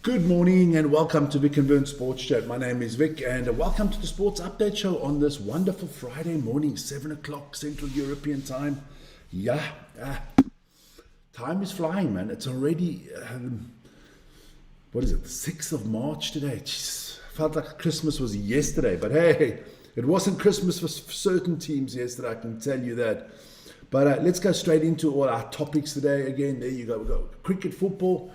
Good morning and welcome to Vic and Vern Sports Chat. My name is Vic and welcome to the Sports Update Show on this wonderful Friday morning, 7 o'clock Central European Time. Time is flying, man. It's already, the 6th of March today. Jeez, felt like Christmas was yesterday, but hey, it wasn't Christmas for certain teams yesterday, I can tell you that. But let's go straight into all our topics today. Again, there you go. We've got cricket, football,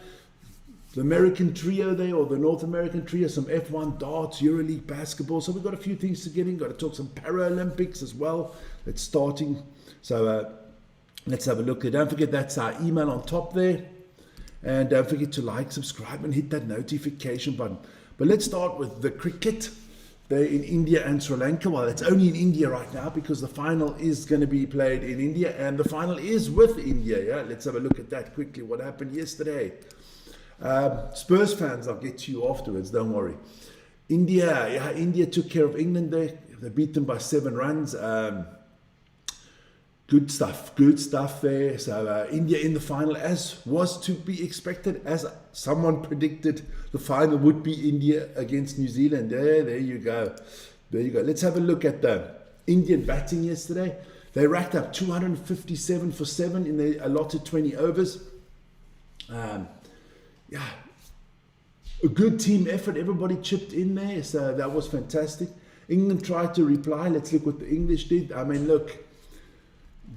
the American trio there, or the North American trio, some F1, darts, EuroLeague basketball. So we've got a few things to get in. Got to talk some Paralympics as well. It's starting. So let's have a look there. Don't forget that's our email on top there. And don't forget to like, subscribe, and hit that notification button. But let's start with the cricket. They're in India and Sri Lanka. Well, it's only in India right now because the final is going to be played in India. And the final is with India. Yeah, let's have a look at that quickly. What happened yesterday? Spurs fans, I'll get to you afterwards, don't worry. India took care of England there. They beat them by 7 runs. Good stuff there. So India in the final, as was to be expected, as someone predicted the final would be India against New Zealand. There you go. Let's have a look at the Indian batting yesterday. They racked up 257 for 7 in the allotted 20 overs. A good team effort. Everybody chipped in there, so that was fantastic. England tried to reply. Let's look what the English did. I mean, look,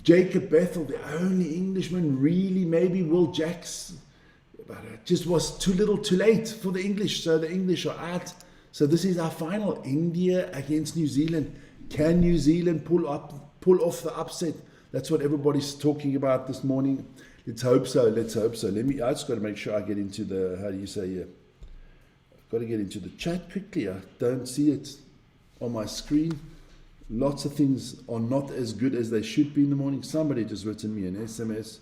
Jacob Bethel, the only Englishman, really, maybe Will Jacks, but it just was too little too late for the English, so the English are out. So this is our final, India against New Zealand. Can New Zealand pull off the upset? That's what everybody's talking about this morning. Let's hope so. I just got to make sure I get into the, how do you say here? I've got to get into the chat quickly. I don't see it on my screen. Lots of things are not as good as they should be in the morning. Somebody just written me an SMS.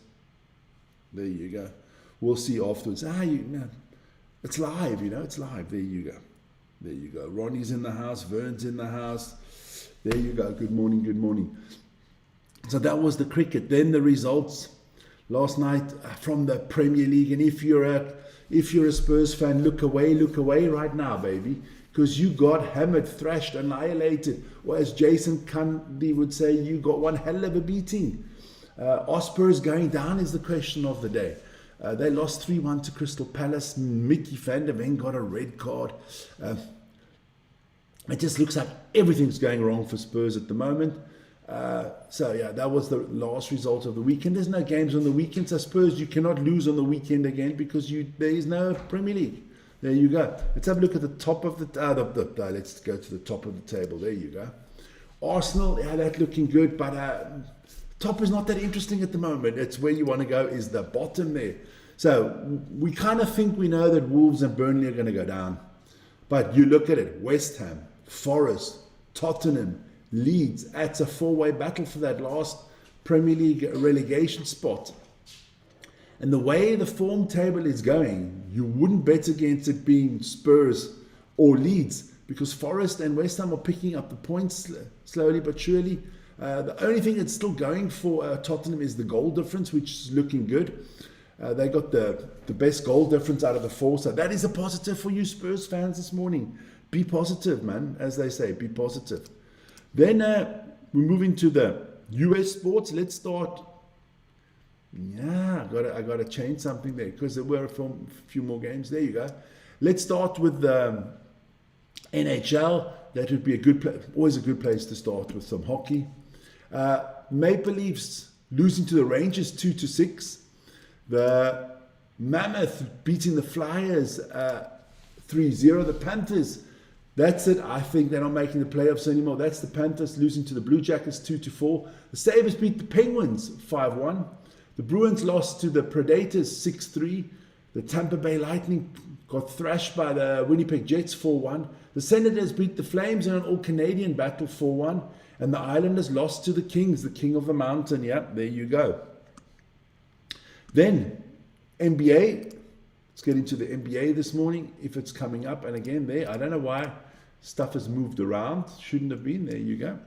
There you go. We'll see afterwards. It's live, it's live. There you go. Ronnie's in the house. Vern's in the house. There you go. Good morning. So that was the cricket. Then the results last night from the Premier League, and if you're a Spurs fan, look away right now, baby, because you got hammered, thrashed, annihilated, or as Jason Cundy would say, you got one hell of a beating. Are Spurs going down is the question of the day. They lost 3-1 to Crystal Palace. Mickey van der Ven got a red card. It just looks like everything's going wrong for Spurs at the moment. That was the last result of the weekend. There's no games on the weekends. I suppose you cannot lose on the weekend again because there is no Premier League. There you go. Let's have a look at the top of let's go to the top of the table. There you go. Arsenal, that's looking good, but top is not that interesting at the moment. It's where you want to go is the bottom there. So we kind of think we know that Wolves and Burnley are going to go down. But you look at it, West Ham, Forest, Tottenham, Leeds, it's a 4-way battle for that last Premier League relegation spot. And the way the form table is going, you wouldn't bet against it being Spurs or Leeds, because Forest and West Ham are picking up the points slowly but surely. The only thing that's still going for Tottenham is the goal difference, which is looking good. They got the best goal difference out of the 4, so that is a positive for you Spurs fans this morning. Be positive, man, as they say, be positive. Then we move into the US sports. Let's start. I got to change something there because there were a few more games. There you go. Let's start with the NHL. That would be always a good place to start with some hockey. Maple Leafs losing to the Rangers 2-6. The Mammoth beating the Flyers 3-0. The Panthers. That's it. I think they're not making the playoffs anymore. That's the Panthers losing to the Blue Jackets 2-4. The Sabres beat the Penguins 5-1. The Bruins lost to the Predators 6-3. The Tampa Bay Lightning got thrashed by the Winnipeg Jets 4-1. The Senators beat the Flames in an all-Canadian battle 4-1. And the Islanders lost to the Kings, the King of the Mountain. Yeah, there you go. Then NBA. Let's get into the NBA this morning, if it's coming up. And again, I don't know why stuff has moved around. Shouldn't have been. There you go.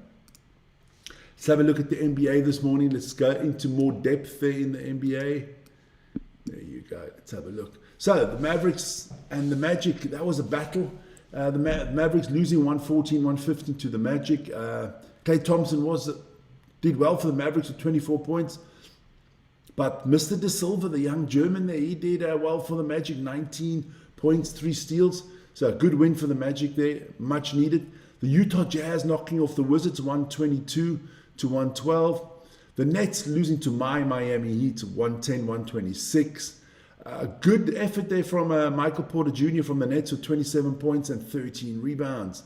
Let's have a look at the NBA this morning. Let's go into more depth there in the NBA. There you go. Let's have a look. So the Mavericks and the Magic, that was a battle. The Mavericks losing 114-115 to the Magic. Klay Thompson did well for the Mavericks with 24 points. But Mr. De Silva, the young German there, he did well for the Magic, 19 points, 3 steals. So a good win for the Magic there, much needed. The Utah Jazz knocking off the Wizards 122-112. The Nets losing to Miami Heat 110-126. Good effort there from Michael Porter Jr. from the Nets with 27 points and 13 rebounds.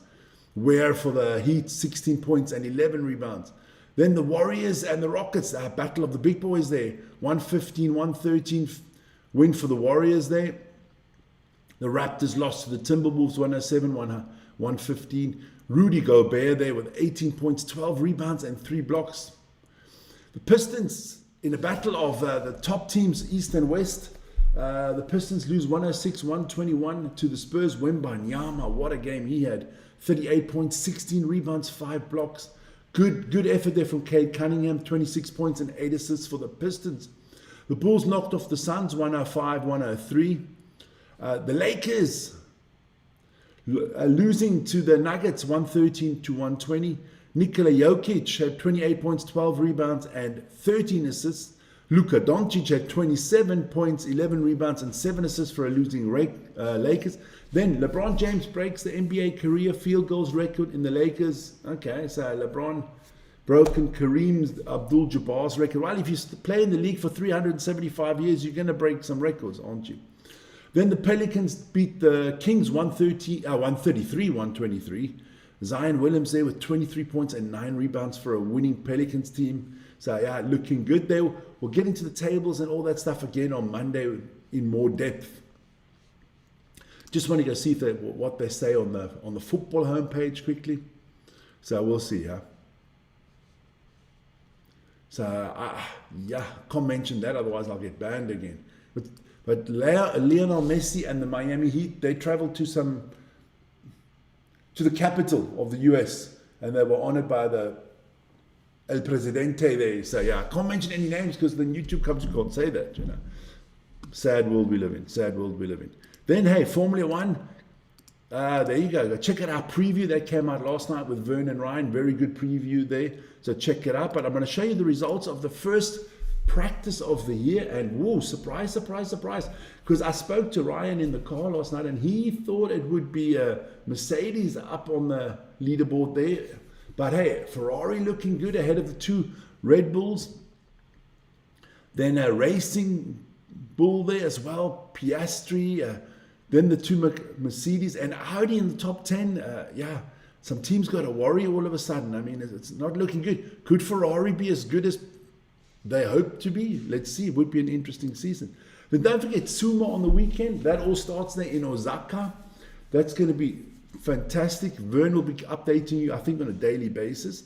Ware for the Heat, 16 points and 11 rebounds. Then the Warriors and the Rockets, battle of the big boys there. 115-113 win for the Warriors there. The Raptors lost to the Timberwolves 107-115. Rudy Gobert there with 18 points, 12 rebounds and 3 blocks. The Pistons in a battle of the top teams East and West. The Pistons lose 106-121 to the Spurs. Wembanyama, what a game he had. 38 points, 16 rebounds, 5 blocks. Good effort there from Cade Cunningham, 26 points and 8 assists for the Pistons. The Bulls knocked off the Suns 105-103. The Lakers losing to the Nuggets 113-120. Nikola Jokic had 28 points, 12 rebounds and 13 assists. Luka Doncic had 27 points, 11 rebounds and 7 assists for a losing Lakers. Then LeBron James breaks the NBA career field goals record in the Lakers. Okay, so LeBron broken Kareem Abdul-Jabbar's record. Well, if you play in the league for 375 years, you're going to break some records, aren't you? Then the Pelicans beat the Kings 133-123. Zion Williams there with 23 points and 9 rebounds for a winning Pelicans team. So yeah, looking good there. We'll get into the tables and all that stuff again on Monday in more depth. Just want to go see what they say on the football homepage quickly. So we'll see, huh? So yeah, can't mention that, otherwise I'll get banned again. But Lionel Messi and the Miami Heat, they traveled to the capital of the US, and they were honored by the El Presidente there. So yeah, I can't mention any names because then YouTube comes, you can't say that, you know. Sad world we live in. Then hey, Formula One, there you go. Check out our preview that came out last night with Vernon Ryan. Very good preview there. So check it out. But I'm going to show you the results of the first practice of the year, and whoa, surprise, because I spoke to Ryan in the car last night and he thought it would be a Mercedes up on the leaderboard there, but hey, Ferrari looking good ahead of the 2 Red Bulls, then a Racing Bull there as well, Piastri, then the 2 Mercedes and Audi in the top 10. Yeah, some teams got to worry all of a sudden. I mean, it's not looking good. Could Ferrari be as good as they hope to be? Let's see. It would be an interesting season. Then don't forget Sumo on the weekend. That all starts there in Osaka. That's going to be fantastic. Vern will be updating you, I think, on a daily basis.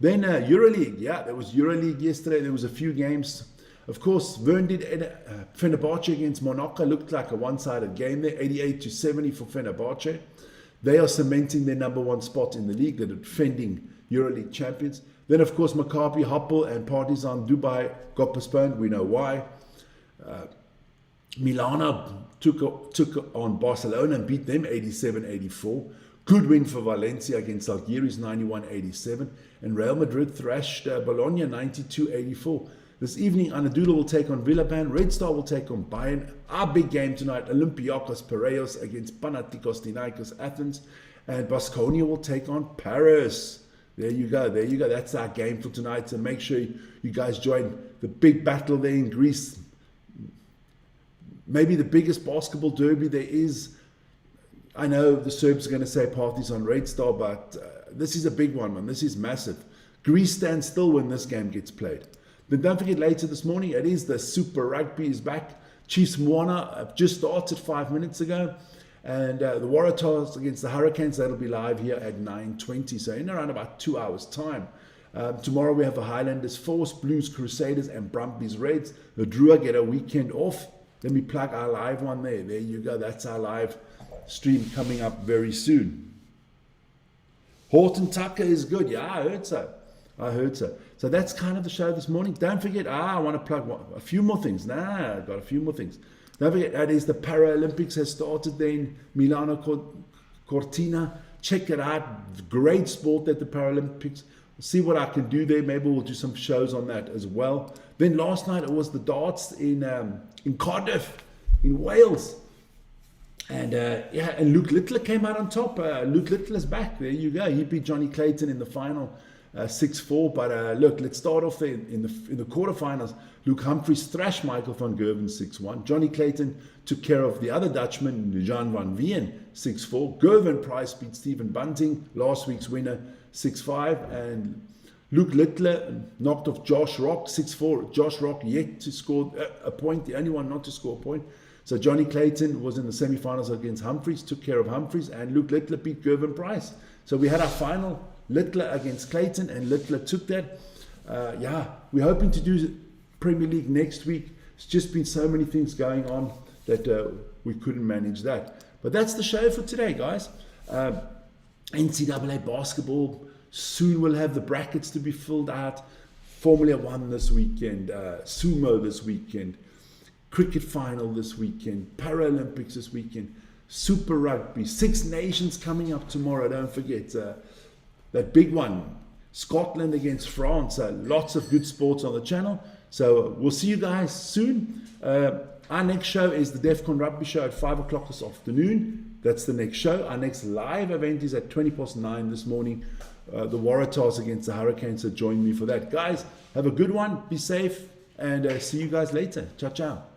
Then EuroLeague. Yeah, there was EuroLeague yesterday. There was a few games. Of course, Vern did Fenerbahce against Monaco. Looked like a one-sided game there. 88-70 for Fenerbahce. They are cementing their number 1 spot in the league. They're defending EuroLeague champions. Then, of course, Maccabi Hapoel and Partizan Dubai got postponed. We know why. Milano took on Barcelona and beat them 87-84. Good win for Valencia against Algiers 91-87. And Real Madrid thrashed Bologna 92-84. This evening, Anadolu will take on Villeurbanne. Red Star will take on Bayern. Our big game tonight, Olympiacos Piraeus against Panathinaikos Athens. And Baskonia will take on Paris. There you go. That's our game for tonight. So make sure you guys join the big battle there in Greece. Maybe the biggest basketball derby there is. I know the Serbs are going to say Partizan Red Star, but this is a big one, man. This is massive. Greece stands still when this game gets played. Then don't forget, later this morning, it is the Super Rugby is back. Chiefs Moana just started 5 minutes ago. And the Waratahs against the Hurricanes, that'll be live here at 9:20. So in around about 2 hours' time. Tomorrow we have the Highlanders Force, Blues Crusaders, and Brumbies Reds. The Drua get a weekend off. Let me plug our live one there. There you go. That's our live stream coming up very soon. Horton Tucker is good. Yeah, I heard so. I heard so. So that's kind of the show this morning. Don't forget, I want to plug a few more things. I've got a few more things. Don't forget, that is the Paralympics has started there in Milano Cortina. Check it out. Great sport at the Paralympics. See what I can do there. Maybe we'll do some shows on that as well. Then last night it was the darts in Cardiff, in Wales. And and Luke Littler came out on top. Luke Littler's back. There you go. He beat Johnny Clayton in the final, 6-4. But look, let's start off there in the quarterfinals. Luke Humphries thrashed Michael van Gerwen 6-1. Johnny Clayton took care of the other Dutchman, Jan van Veen, 6-4. Gervin Price beat Stephen Bunting, last week's winner, 6-5. And Luke Littler knocked off Josh Rock, 6-4. Josh Rock yet to score a point, the only one not to score a point. So Johnny Clayton was in the semi-finals against Humphries, took care of Humphries, and Luke Littler beat Gervin Price. So we had our final, Littler against Clayton, and Littler took that. We're hoping to do Premier League next week. It's just been so many things going on that we couldn't manage that. But that's the show for today, guys. NCAA basketball, soon we'll have the brackets to be filled out. Formula One this weekend, Sumo this weekend, Cricket final this weekend, Paralympics this weekend, Super Rugby, Six Nations coming up tomorrow. Don't forget that big one, Scotland against France. Lots of good sports on the channel. So we'll see you guys soon. Our next show is the DEFCON Rugby show at 5 o'clock this afternoon. That's the next show. Our next live event is at 9:20 this morning. The Waratahs against the Hurricanes. So join me for that. Guys, have a good one. Be safe. And see you guys later. Ciao, ciao.